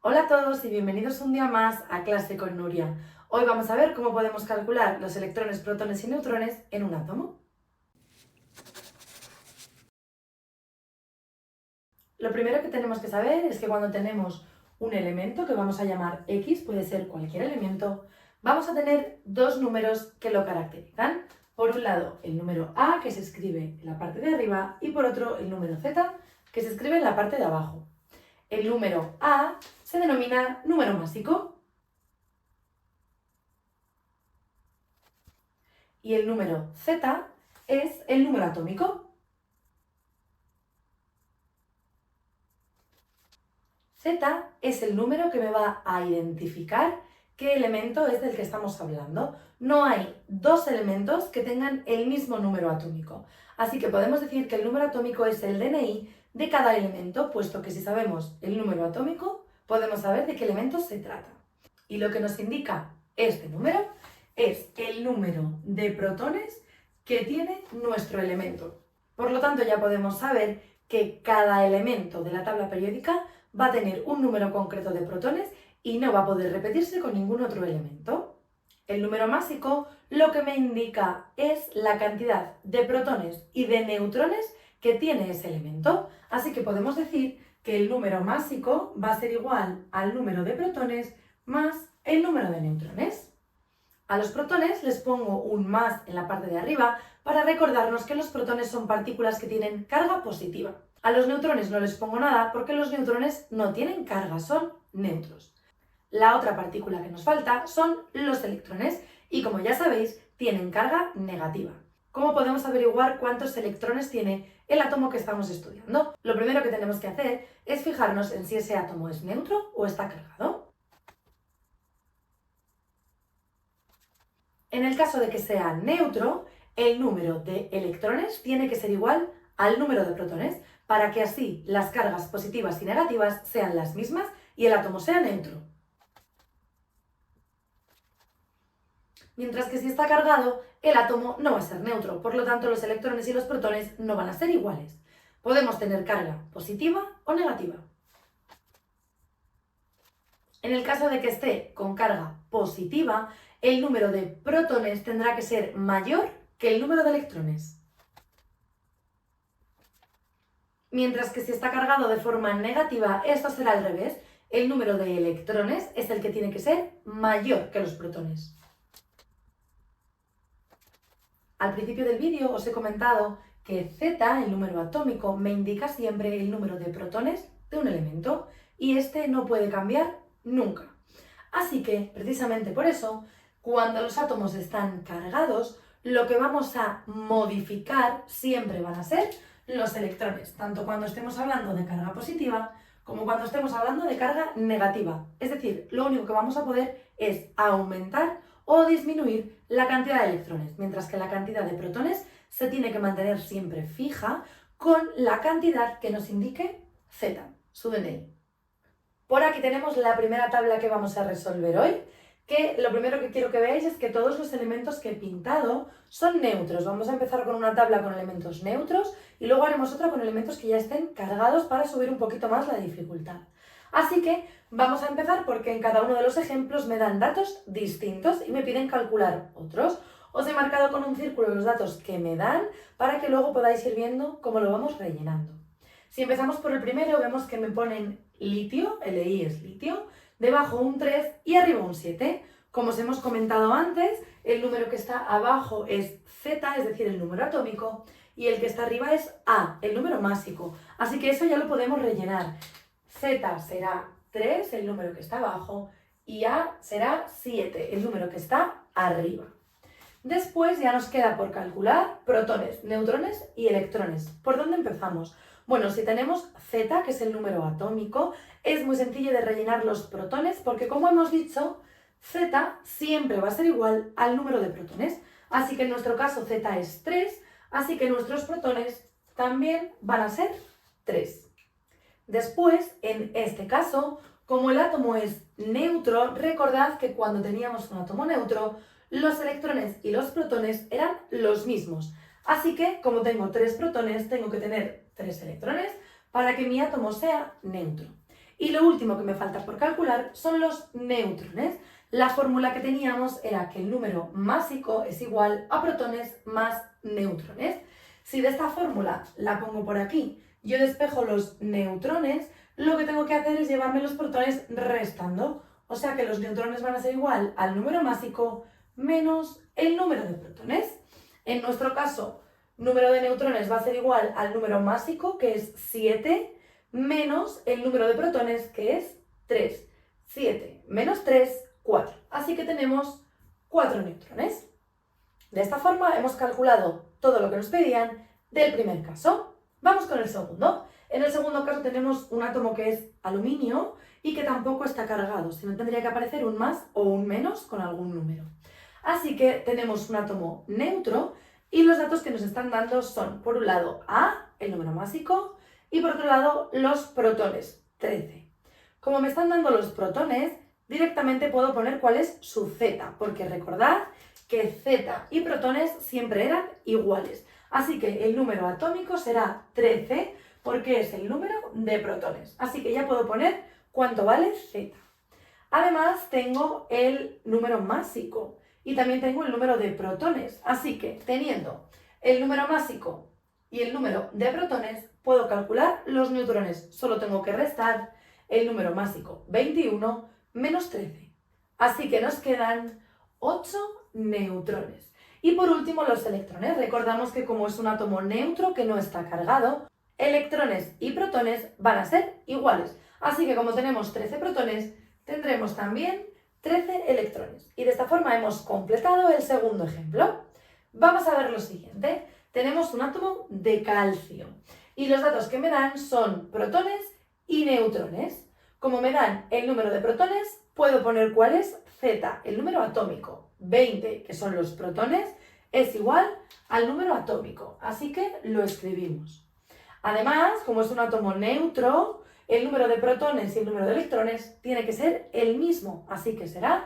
Hola a todos y bienvenidos un día más a Clase con Nuria. Hoy vamos a ver cómo podemos calcular los electrones, protones y neutrones en un átomo. Lo primero que tenemos que saber es que cuando tenemos un elemento que vamos a llamar X, puede ser cualquier elemento, vamos a tener dos números que lo caracterizan. Por un lado el número A, que se escribe en la parte de arriba, y por otro el número Z, que se escribe en la parte de abajo. El número A se denomina número másico y el número Z es el número atómico. Z es el número que me va a identificar qué elemento es del que estamos hablando. No hay dos elementos que tengan el mismo número atómico. Así que podemos decir que el número atómico es el DNI de cada elemento, puesto que si sabemos el número atómico, podemos saber de qué elemento se trata. Y lo que nos indica este número es el número de protones que tiene nuestro elemento. Por lo tanto, ya podemos saber que cada elemento de la tabla periódica va a tener un número concreto de protones y no va a poder repetirse con ningún otro elemento. El número másico lo que me indica es la cantidad de protones y de neutrones que tiene ese elemento. Así que podemos decir que el número másico va a ser igual al número de protones más el número de neutrones. A los protones les pongo un más en la parte de arriba para recordarnos que los protones son partículas que tienen carga positiva. A los neutrones no les pongo nada porque los neutrones no tienen carga, son neutros. La otra partícula que nos falta son los electrones y, como ya sabéis, tienen carga negativa. ¿Cómo podemos averiguar cuántos electrones tiene el átomo que estamos estudiando? Lo primero que tenemos que hacer es fijarnos en si ese átomo es neutro o está cargado. En el caso de que sea neutro, el número de electrones tiene que ser igual al número de protones, para que así las cargas positivas y negativas sean las mismas y el átomo sea neutro. Mientras que si está cargado, el átomo no va a ser neutro, por lo tanto los electrones y los protones no van a ser iguales. Podemos tener carga positiva o negativa. En el caso de que esté con carga positiva, el número de protones tendrá que ser mayor que el número de electrones. Mientras que si está cargado de forma negativa, esto será al revés. El número de electrones es el que tiene que ser mayor que los protones. Al principio del vídeo os he comentado que Z, el número atómico, me indica siempre el número de protones de un elemento y este no puede cambiar nunca. Así que, precisamente por eso, cuando los átomos están cargados, lo que vamos a modificar siempre van a ser los electrones, tanto cuando estemos hablando de carga positiva como cuando estemos hablando de carga negativa. Es decir, lo único que vamos a poder es aumentar o disminuir la cantidad de electrones, mientras que la cantidad de protones se tiene que mantener siempre fija con la cantidad que nos indique Z, su DNI. Por aquí tenemos la primera tabla que vamos a resolver hoy, que lo primero que quiero que veáis es que todos los elementos que he pintado son neutros. Vamos a empezar con una tabla con elementos neutros y luego haremos otra con elementos que ya estén cargados para subir un poquito más la dificultad. Así que vamos a empezar porque en cada uno de los ejemplos me dan datos distintos y me piden calcular otros. Os he marcado con un círculo los datos que me dan para que luego podáis ir viendo cómo lo vamos rellenando. Si empezamos por el primero, vemos que me ponen litio, Li es litio, debajo un 3 y arriba un 7. Como os hemos comentado antes, el número que está abajo es Z, es decir, el número atómico, y el que está arriba es A, el número másico. Así que eso ya lo podemos rellenar. Z será 3, el número que está abajo, y A será 7, el número que está arriba. Después ya nos queda por calcular protones, neutrones y electrones. ¿Por dónde empezamos? Bueno, si tenemos Z, que es el número atómico, es muy sencillo de rellenar los protones porque, como hemos dicho, Z siempre va a ser igual al número de protones. Así que en nuestro caso Z es 3, así que nuestros protones también van a ser 3. Después, en este caso, como el átomo es neutro, recordad que cuando teníamos un átomo neutro, los electrones y los protones eran los mismos. Así que, como tengo 3 protones, tengo que tener 3 electrones para que mi átomo sea neutro. Y lo último que me falta por calcular son los neutrones. La fórmula que teníamos era que el número másico es igual a protones más neutrones. Si de esta fórmula la pongo por aquí, yo despejo los neutrones, lo que tengo que hacer es llevarme los protones restando. O sea que los neutrones van a ser igual al número másico menos el número de protones. En nuestro caso, número de neutrones va a ser igual al número másico, que es 7, menos el número de protones, que es 3. 7 menos 3, 4. Así que tenemos 4 neutrones. De esta forma hemos calculado todo lo que nos pedían del primer caso. Vamos con el segundo. En el segundo caso tenemos un átomo que es aluminio y que tampoco está cargado, sino tendría que aparecer un más o un menos con algún número. Así que tenemos un átomo neutro y los datos que nos están dando son, por un lado, A, el número másico, y por otro lado, los protones, 13. Como me están dando los protones, directamente puedo poner cuál es su Z, porque recordad que Z y protones siempre eran iguales. Así que el número atómico será 13, porque es el número de protones. Así que ya puedo poner cuánto vale Z. Además, tengo el número másico y también tengo el número de protones. Así que, teniendo el número másico y el número de protones, puedo calcular los neutrones. Solo tengo que restar el número másico, 21, menos 13. Así que nos quedan 8 neutrones. Y por último, los electrones. Recordamos que como es un átomo neutro que no está cargado, electrones y protones van a ser iguales. Así que como tenemos 13 protones, tendremos también 13 electrones. Y de esta forma hemos completado el segundo ejemplo. Vamos a ver lo siguiente. Tenemos un átomo de calcio. Y los datos que me dan son protones y neutrones. Como me dan el número de protones, puedo poner cuál es Z, el número atómico. 20, que son los protones, es igual al número atómico. Así que lo escribimos. Además, como es un átomo neutro, el número de protones y el número de electrones tiene que ser el mismo, así que será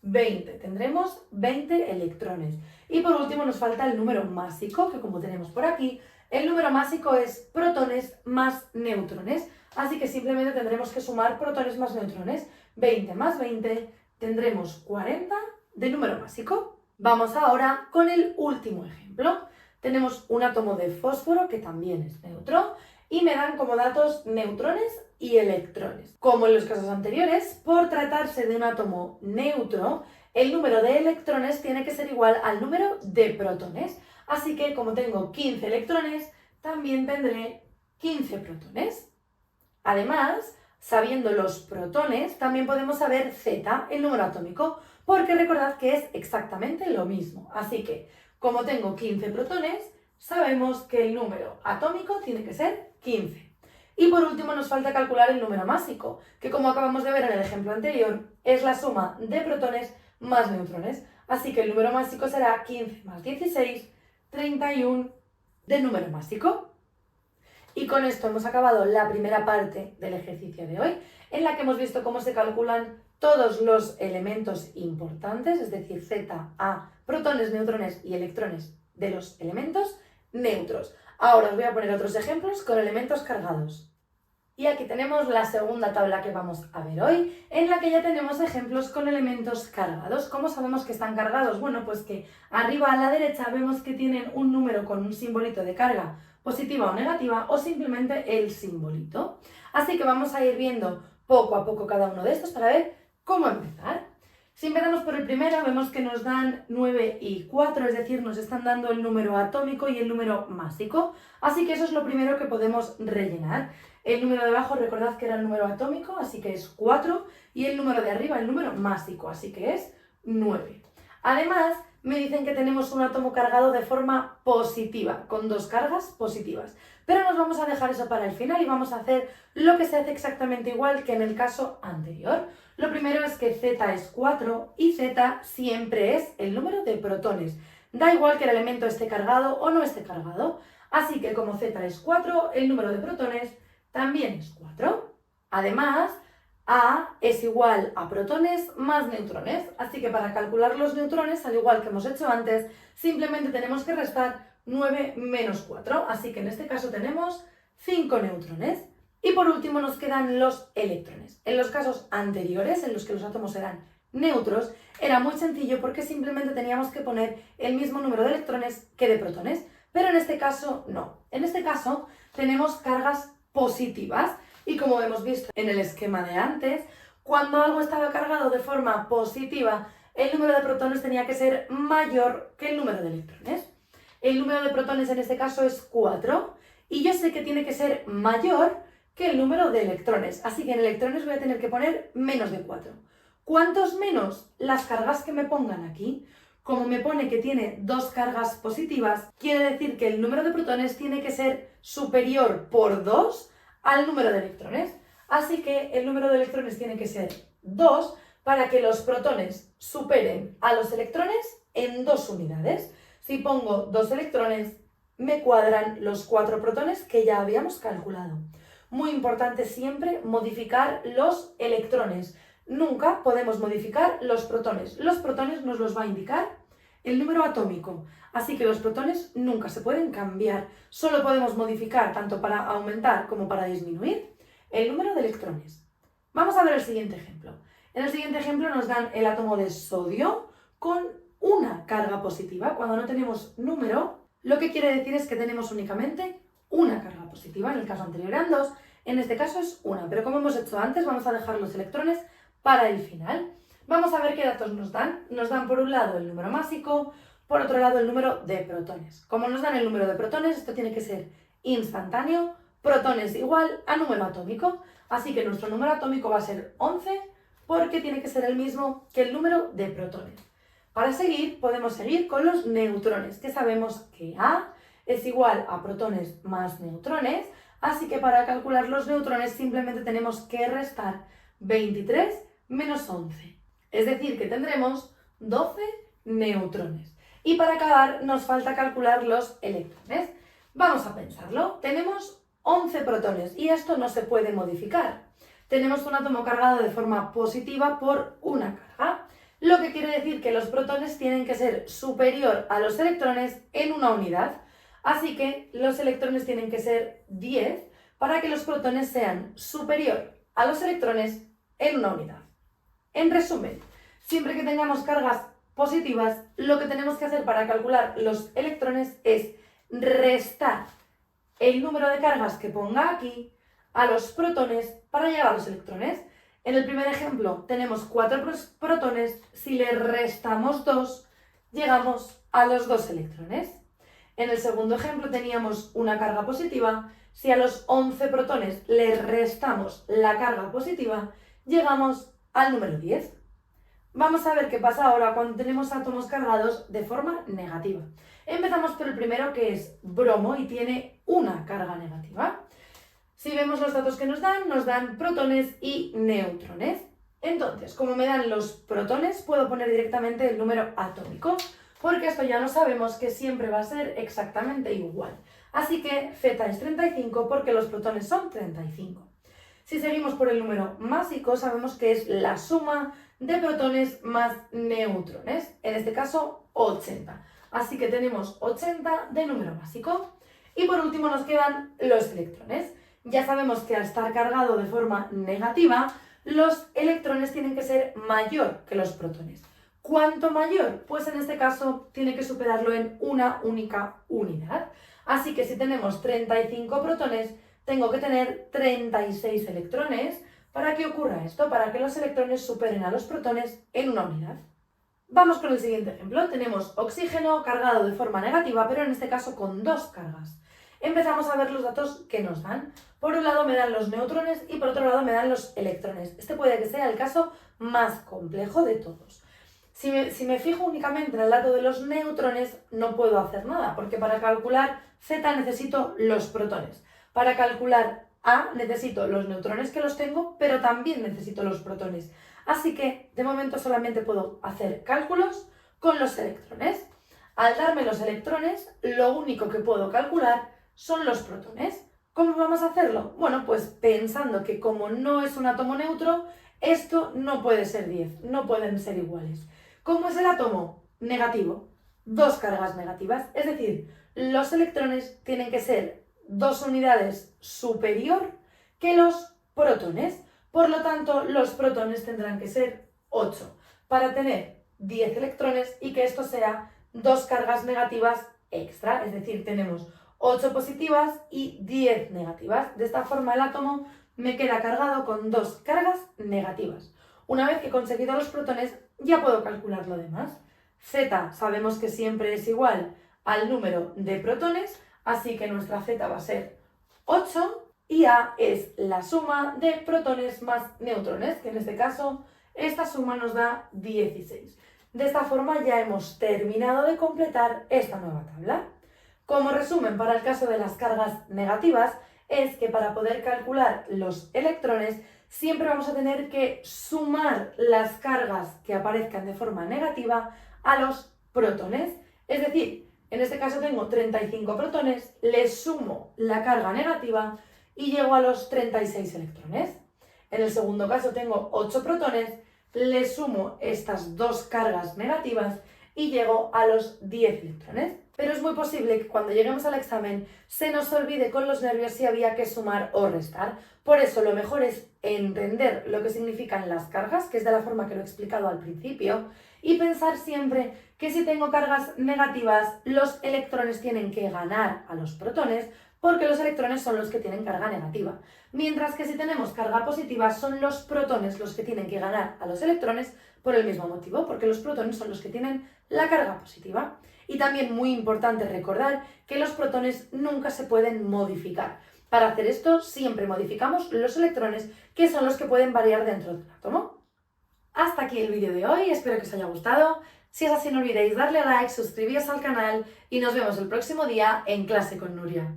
20. Tendremos 20 electrones. Y por último nos falta el número másico, que como tenemos por aquí, el número másico es protones más neutrones, así que simplemente tendremos que sumar protones más neutrones. 20 más 20, tendremos 40 de número másico. Vamos ahora con el último ejemplo. Tenemos un átomo de fósforo que también es neutro y me dan como datos neutrones y electrones. Como en los casos anteriores, por tratarse de un átomo neutro, el número de electrones tiene que ser igual al número de protones. Así que como tengo 15 electrones, también tendré 15 protones. Además, sabiendo los protones, también podemos saber Z, el número atómico, porque recordad que es exactamente lo mismo. Así que, como tengo 15 protones, sabemos que el número atómico tiene que ser 15. Y por último nos falta calcular el número másico, que como acabamos de ver en el ejemplo anterior, es la suma de protones más neutrones. Así que el número másico será 15 más 16, 31 de número másico. Y con esto hemos acabado la primera parte del ejercicio de hoy, en la que hemos visto cómo se calculan todos los elementos importantes, es decir, Z, A, protones, neutrones y electrones de los elementos neutros. Ahora os voy a poner otros ejemplos con elementos cargados. Y aquí tenemos la segunda tabla que vamos a ver hoy, en la que ya tenemos ejemplos con elementos cargados. ¿Cómo sabemos que están cargados? Bueno, pues que arriba a la derecha vemos que tienen un número con un simbolito de carga positiva o negativa, o simplemente el simbolito. Así que vamos a ir viendo poco a poco cada uno de estos para ver cómo empezar. Si empezamos por el primero, vemos que nos dan 9 y 4, es decir, nos están dando el número atómico y el número másico. Así que eso es lo primero que podemos rellenar. El número de abajo, recordad que era el número atómico, así que es 4, y el número de arriba, el número másico, así que es 9. Además, me dicen que tenemos un átomo cargado de forma positiva, con 2 cargas positivas. Pero nos vamos a dejar eso para el final y vamos a hacer lo que se hace exactamente igual que en el caso anterior. Lo primero es que Z es 4 y Z siempre es el número de protones. Da igual que el elemento esté cargado o no esté cargado. Así que como Z es 4, el número de protones también es 4. Además, A es igual a protones más neutrones, así que para calcular los neutrones, al igual que hemos hecho antes, simplemente tenemos que restar 9 menos 4, así que en este caso tenemos 5 neutrones. Y por último nos quedan los electrones. En los casos anteriores, en los que los átomos eran neutros, era muy sencillo porque simplemente teníamos que poner el mismo número de electrones que de protones, pero en este caso no. En este caso tenemos cargas positivas y como hemos visto en el esquema de antes, cuando algo estaba cargado de forma positiva, el número de protones tenía que ser mayor que el número de electrones. El número de protones en este caso es 4 y yo sé que tiene que ser mayor que el número de electrones, así que en electrones voy a tener que poner menos de 4. ¿Cuántos menos? Las cargas que me pongan aquí. Como me pone que tiene dos cargas positivas, quiere decir que el número de protones tiene que ser superior por 2 al número de electrones. Así que el número de electrones tiene que ser 2 para que los protones superen a los electrones en 2 unidades. Si pongo 2 electrones, me cuadran los 4 protones que ya habíamos calculado. Muy importante siempre modificar los electrones. Nunca podemos modificar los protones. Los protones nos los va a indicar el número atómico. Así que los protones nunca se pueden cambiar. Solo podemos modificar tanto para aumentar como para disminuir el número de electrones. Vamos a ver el siguiente ejemplo. En el siguiente ejemplo nos dan el átomo de sodio con una carga positiva. Cuando no tenemos número, lo que quiere decir es que tenemos únicamente una carga positiva. En el caso anterior eran 2, en este caso es 1. Pero como hemos hecho antes, vamos a dejar los electrones para el final. Vamos a ver qué datos nos dan. Nos dan por un lado el número másico, por otro lado el número de protones. Como nos dan el número de protones, esto tiene que ser instantáneo. Protones igual a número atómico. Así que nuestro número atómico va a ser 11 porque tiene que ser el mismo que el número de protones. Para seguir, podemos seguir con los neutrones, que sabemos que A es igual a protones más neutrones, así que para calcular los neutrones simplemente tenemos que restar 23 menos 11. Es decir, que tendremos 12 neutrones. Y para acabar nos falta calcular los electrones. Vamos a pensarlo. Tenemos 11 protones y esto no se puede modificar. Tenemos un átomo cargado de forma positiva por una carga, lo que quiere decir que los protones tienen que ser superior a los electrones en una unidad. Así que los electrones tienen que ser 10 para que los protones sean superior a los electrones en una unidad. En resumen, siempre que tengamos cargas positivas, lo que tenemos que hacer para calcular los electrones es restar el número de cargas que ponga aquí a los protones para llegar a los electrones. En el primer ejemplo tenemos 4 protones, si le restamos 2, llegamos a los 2 electrones. En el segundo ejemplo teníamos una carga positiva, si a los 11 protones le restamos la carga positiva, llegamos al número 10. Vamos a ver qué pasa ahora cuando tenemos átomos cargados de forma negativa. Empezamos por el primero, que es bromo y tiene una carga negativa. Si vemos los datos que nos dan protones y neutrones. Entonces, como me dan los protones, puedo poner directamente el número atómico, porque esto ya no sabemos que siempre va a ser exactamente igual. Así que Z es 35 porque los protones son 35. Si seguimos por el número másico, sabemos que es la suma de protones más neutrones, en este caso 80. Así que tenemos 80 de número másico. Y por último nos quedan los electrones. Ya sabemos que al estar cargado de forma negativa, los electrones tienen que ser mayor que los protones. ¿Cuánto mayor? Pues en este caso tiene que superarlo en una única unidad. Así que si tenemos 35 protones, tengo que tener 36 electrones. ¿Para qué ocurra esto? Para que los electrones superen a los protones en una unidad. Vamos con el siguiente ejemplo. Tenemos oxígeno cargado de forma negativa, pero en este caso con dos cargas. Empezamos a ver los datos que nos dan. Por un lado me dan los neutrones y por otro lado me dan los electrones. Este puede que sea el caso más complejo de todos. Si me fijo únicamente en el dato de los neutrones, no puedo hacer nada, porque para calcular Z necesito los protones. Para calcular A necesito los neutrones que los tengo, pero también necesito los protones. Así que de momento solamente puedo hacer cálculos con los electrones. Al darme los electrones, lo único que puedo calcular son los protones. ¿Cómo vamos a hacerlo? Bueno, pues pensando que como no es un átomo neutro, esto no puede ser 10, no pueden ser iguales. ¿Cómo es el átomo? Negativo. Dos cargas negativas, es decir, los electrones tienen que ser 2 unidades superior que los protones. Por lo tanto, los protones tendrán que ser 8 para tener 10 electrones y que esto sea 2 cargas negativas extra, es decir, tenemos 8 positivas y 10 negativas. De esta forma el átomo me queda cargado con 2 cargas negativas. Una vez que he conseguido los protones, ya puedo calcular lo demás. Z sabemos que siempre es igual al número de protones, así que nuestra Z va a ser 8 y A es la suma de protones más neutrones, que en este caso esta suma nos da 16. De esta forma ya hemos terminado de completar esta nueva tabla. Como resumen para el caso de las cargas negativas, es que para poder calcular los electrones siempre vamos a tener que sumar las cargas que aparezcan de forma negativa a los protones. Es decir, en este caso tengo 35 protones, le sumo la carga negativa y llego a los 36 electrones. En el segundo caso tengo 8 protones, le sumo estas 2 cargas negativas y llego a los 10 electrones. Pero es muy posible que cuando lleguemos al examen se nos olvide con los nervios si había que sumar o restar. Por eso lo mejor es entender lo que significan las cargas, que es de la forma que lo he explicado al principio, y pensar siempre que si tengo cargas negativas, los electrones tienen que ganar a los protones, porque los electrones son los que tienen carga negativa. Mientras que si tenemos carga positiva, son los protones los que tienen que ganar a los electrones por el mismo motivo, porque los protones son los que tienen la carga positiva. Y también muy importante recordar que los protones nunca se pueden modificar. Para hacer esto siempre modificamos los electrones, que son los que pueden variar dentro del átomo. Hasta aquí el vídeo de hoy, espero que os haya gustado. Si es así, no olvidéis darle a like, suscribiros al canal y nos vemos el próximo día en Clase con Nuria.